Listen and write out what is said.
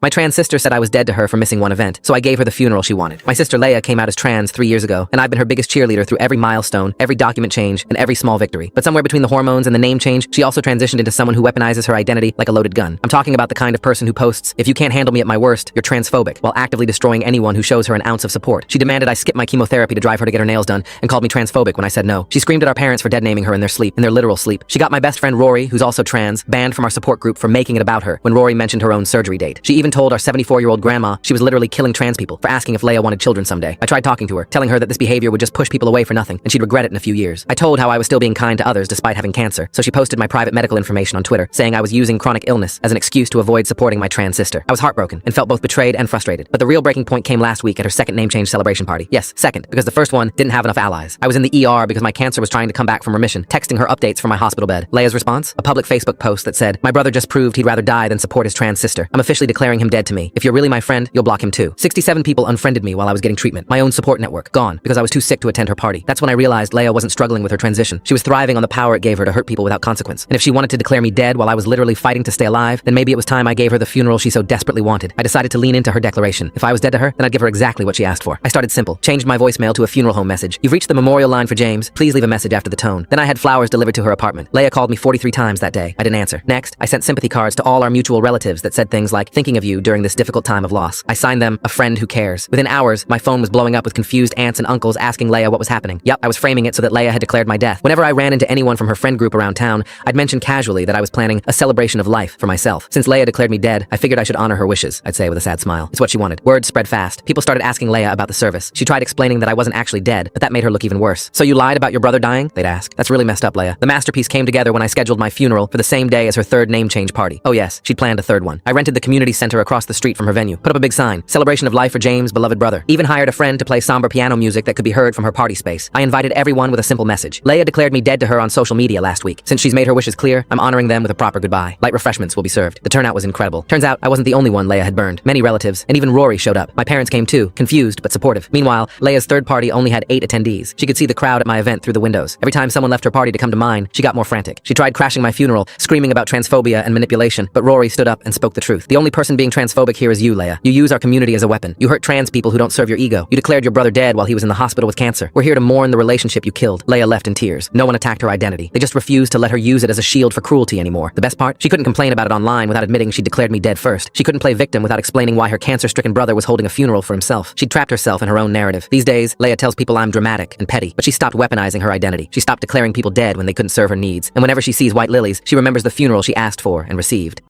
My trans sister said I was dead to her for missing one event, so I gave her the funeral she wanted. My sister Leia came out as trans 3 years ago, and I've been her biggest cheerleader through every milestone, every document change, and every small victory. But somewhere between the hormones and the name change, she also transitioned into someone who weaponizes her identity like a loaded gun. I'm talking about the kind of person who posts, "If you can't handle me at my worst, you're transphobic," while actively destroying anyone who shows her an ounce of support. She demanded I skip my chemotherapy to drive her to get her nails done, and called me transphobic when I said no. She screamed at our parents for dead-naming her in their sleep, in their literal sleep. She got my best friend Rory, who's also trans, banned from our support group for making it about her when Rory mentioned her own surgery date. She even told our 74-year-old grandma she was literally killing trans people for asking if Leia wanted children someday. I tried talking to her, telling her that this behavior would just push people away for nothing, and she'd regret it in a few years. I told how I was still being kind to others despite having cancer, so she posted my private medical information on Twitter, saying I was using chronic illness as an excuse to avoid supporting my trans sister. I was heartbroken and felt both betrayed and frustrated. But the real breaking point came last week at her second name change celebration party. Yes, second, because the first one didn't have enough allies. I was in the ER because my cancer was trying to come back from remission, texting her updates from my hospital bed. Leia's response? A public Facebook post that said, "My brother just proved he'd rather die than support his trans sister. I'm officially declaring him dead to me. If you're really my friend, you'll block him too." 67 people unfriended me while I was getting treatment. My own support network, gone, because I was too sick to attend her party. That's when I realized Leia wasn't struggling with her transition. She was thriving on the power it gave her to hurt people without consequence. And if she wanted to declare me dead while I was literally fighting to stay alive, then maybe it was time I gave her the funeral she so desperately wanted. I decided to lean into her declaration. If I was dead to her, then I'd give her exactly what she asked for. I started simple. Changed my voicemail to a funeral home message. "You've reached the memorial line for James. Please leave a message after the tone." Then I had flowers delivered to her apartment. Leia called me 43 times that day. I didn't answer. Next, I sent sympathy cards to all our mutual relatives that said things like, "Thinking of you during this difficult time of loss." I signed them, "A friend who cares." Within hours, my phone was blowing up with confused aunts and uncles asking Leia what was happening. Yup, I was framing it so that Leia had declared my death. Whenever I ran into anyone from her friend group around town, I'd mention casually that I was planning a celebration of life for myself. Since Leia declared me dead, I figured I should honor her wishes, I'd say with a sad smile. It's what she wanted. Word spread fast. People started asking Leia about the service. She tried explaining that I wasn't actually dead, but that made her look even worse. "So you lied about your brother dying?" they'd ask. "That's really messed up, Leia." The masterpiece came together when I scheduled my funeral for the same day as her third name change party. Oh yes, she'd planned a third one. I rented the community center across the street from her venue, put up a big sign, "Celebration of life for James, beloved brother." Even hired a friend to play somber piano music that could be heard from her party space. I invited everyone with a simple message. Leia declared me dead to her on social media last week. Since she's made her wishes clear, I'm honoring them with a proper goodbye. Light refreshments will be served. The turnout was incredible. Turns out I wasn't the only one Leia had burned. Many relatives, and even Rory showed up. My parents came too, confused but supportive. Meanwhile, Leia's third party only had 8 attendees. She could see the crowd at my event through the windows. Every time someone left her party to come to mine, she got more frantic. She tried crashing my funeral, screaming about transphobia and manipulation, but Rory stood up and spoke the truth. "The only person being transphobic here is you, Leia. You use our community as a weapon. You hurt trans people who don't serve your ego. You declared your brother dead while he was in the hospital with cancer. We're here to mourn the relationship you killed." Leia left in tears. No one attacked her identity. They just refused to let her use it as a shield for cruelty anymore. The best part? She couldn't complain about it online without admitting she declared me dead first. She couldn't play victim without explaining why her cancer-stricken brother was holding a funeral for himself. She'd trapped herself in her own narrative. These days, Leia tells people I'm dramatic and petty, but she stopped weaponizing her identity. She stopped declaring people dead when they couldn't serve her needs. And whenever she sees white lilies, she remembers the funeral she asked for and received.